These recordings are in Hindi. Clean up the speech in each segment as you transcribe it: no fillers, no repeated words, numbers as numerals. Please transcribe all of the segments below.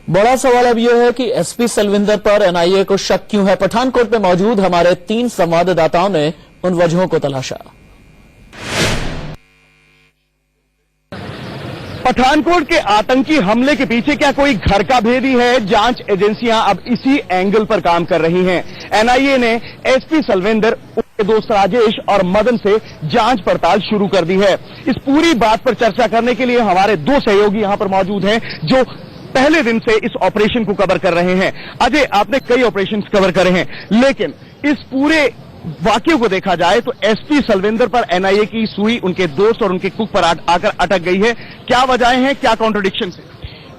बड़ा सवाल अब यह है कि एसपी सलविंदर पर एनआईए को शक क्यों है। पठानकोट में मौजूद हमारे 3 संवाददाताओं ने उन वजहों को तलाशा। पठानकोट के आतंकी हमले के पीछे क्या कोई घर का भेदी है? जांच एजेंसियां अब इसी एंगल पर काम कर रही हैं। एनआईए ने एसपी सलविंदर, उनके दोस्त राजेश और मदन से जांच पड़ताल शुरू कर दी है। इस पूरी बात पर चर्चा करने के लिए हमारे 2 सहयोगी यहां पर मौजूद हैं जो पहले दिन से इस ऑपरेशन को कवर कर रहे हैं। अजय, आपने कई ऑपरेशंस कवर करे हैं, लेकिन इस पूरे वाक्य को देखा जाए तो एसपी सलविंदर पर एनआईए की सुई उनके दोस्त और उनके कुक पर आकर अटक गई है। क्या वजहें हैं, क्या कॉन्ट्रडिक्शन है?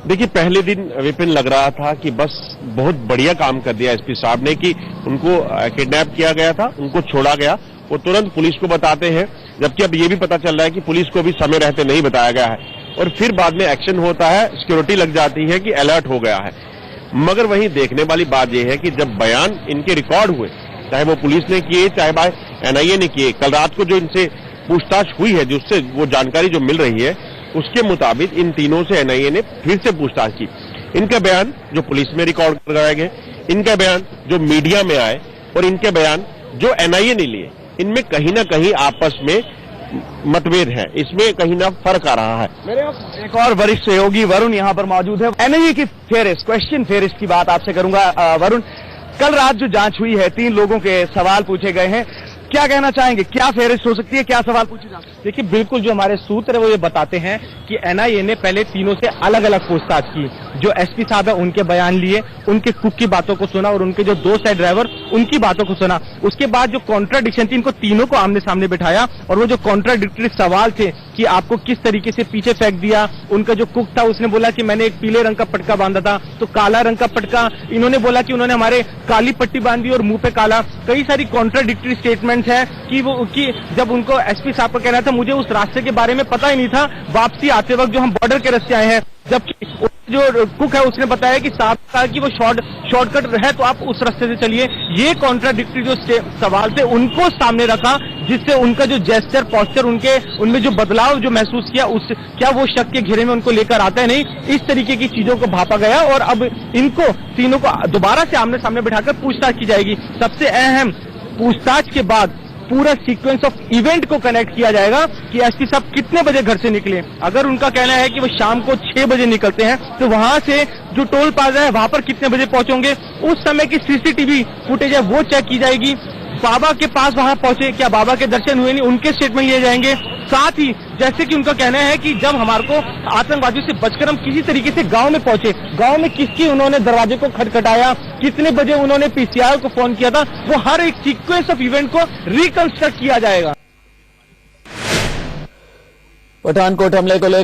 देखिए, पहले दिन विपिन लग रहा था कि बस बहुत बढ़िया काम कर दिया एसपी साहब ने कि उनको किडनैप किया गया था, उनको छोड़ा गया, वो तुरंत पुलिस को बताते हैं, जबकि अब ये भी पता चल रहा है कि पुलिस को भी समय रहते नहीं बताया गया है और फिर बाद में एक्शन होता है, सिक्योरिटी लग जाती है कि अलर्ट हो गया है। मगर वहीं देखने वाली बात यह है कि जब बयान इनके रिकॉर्ड हुए, चाहे वो पुलिस ने किए चाहे बाय एनआईए ने किए, कल रात को जो इनसे पूछताछ हुई है, जिससे वो जानकारी जो मिल रही है उसके मुताबिक इन तीनों से एनआईए ने फिर से पूछताछ की। इनका बयान जो पुलिस में रिकॉर्ड कराए गए, इनका बयान जो मीडिया में आए और इनके बयान जो एनआईए ने लिए, इनमें कहीं ना कहीं आपस में मतभेद है, इसमें कहीं ना फर्क आ रहा है। मेरे एक और वरिष्ठ सहयोगी वरुण यहां पर मौजूद है। एनआईए की फेरिस्त, क्वेश्चन फेरिस्त की बात आपसे करूंगा। वरुण, कल रात जो जांच हुई है, 3 लोगों के सवाल पूछे गए हैं, क्या कहना चाहेंगे? क्या फेरिस्त हो सकती है, क्या सवाल पूछे जा सकते हैं? देखिए, बिल्कुल जो हमारे सूत्र है वो ये बताते हैं कि एनआईए ने पहले तीनों से अलग अलग पूछताछ की। जो एसपी साहब है उनके बयान लिए, उनके कुक की बातों को सुना और उनके जो दोस्त है ड्राइवर उनकी बातों को सुना। उसके बाद जो कॉन्ट्राडिक्शन थी, इनको तीनों को आमने सामने बिठाया और वो जो कॉन्ट्राडिक्टरी सवाल थे कि आपको किस तरीके से पीछे फेंक दिया। उनका जो कुक था उसने बोला कि मैंने एक पीले रंग का पटका बांधा था, तो काला रंग का पटका। इन्होंने बोला कि उन्होंने हमारे काली पट्टी बांधी और मुंह पे काला। कई सारी कॉन्ट्राडिक्टरी स्टेटमेंट्स है कि जब उनको एसपी साहब का कहना था मुझे उस रास्ते के बारे में पता ही नहीं था, वापसी आते वक्त जो हम बॉर्डर के रास्ते आए हैं, जबकि जो कुक है उसने बताया कि साहब कहा कि वो शॉर्टकट है तो आप उस रास्ते से चलिए। ये कॉन्ट्राडिक्टरी जो सवाल थे उनको सामने रखा, जिससे उनका जो जेस्चर, पॉस्चर, उनमें जो बदलाव जो महसूस किया, उस क्या वो शक के घेरे में उनको लेकर आता है? नहीं, इस तरीके की चीजों को भापा गया और अब इनको तीनों को दोबारा से आमने सामने बिठाकर पूछताछ की जाएगी। सबसे अहम, पूछताछ के बाद पूरा सीक्वेंस ऑफ इवेंट को कनेक्ट किया जाएगा कि एसपी साहब कितने बजे घर से निकले। अगर उनका कहना है कि वो शाम को 6 बजे निकलते हैं, तो वहां से जो टोल प्लाजा है वहां पर कितने बजे पहुंचोगे, उस समय की सीसीटीवी फुटेज है वो चेक की जाएगी। बाबा के पास वहां पहुंचे, क्या बाबा के दर्शन हुए नहीं, उनके स्टेटमेंट लिए जाएंगे। साथ ही जैसे कि उनका कहना है कि जब हमारे को आतंकवादियों से बचकर हम किसी तरीके से गांव में पहुंचे, गांव में किसकी उन्होंने दरवाजे को खटखटाया, कितने बजे उन्होंने पीसीआर को फोन किया था, वो हर एक सीक्वेंस ऑफ इवेंट को रिकंस्ट्रक्ट किया जाएगा। पठानकोट हमले को लेकर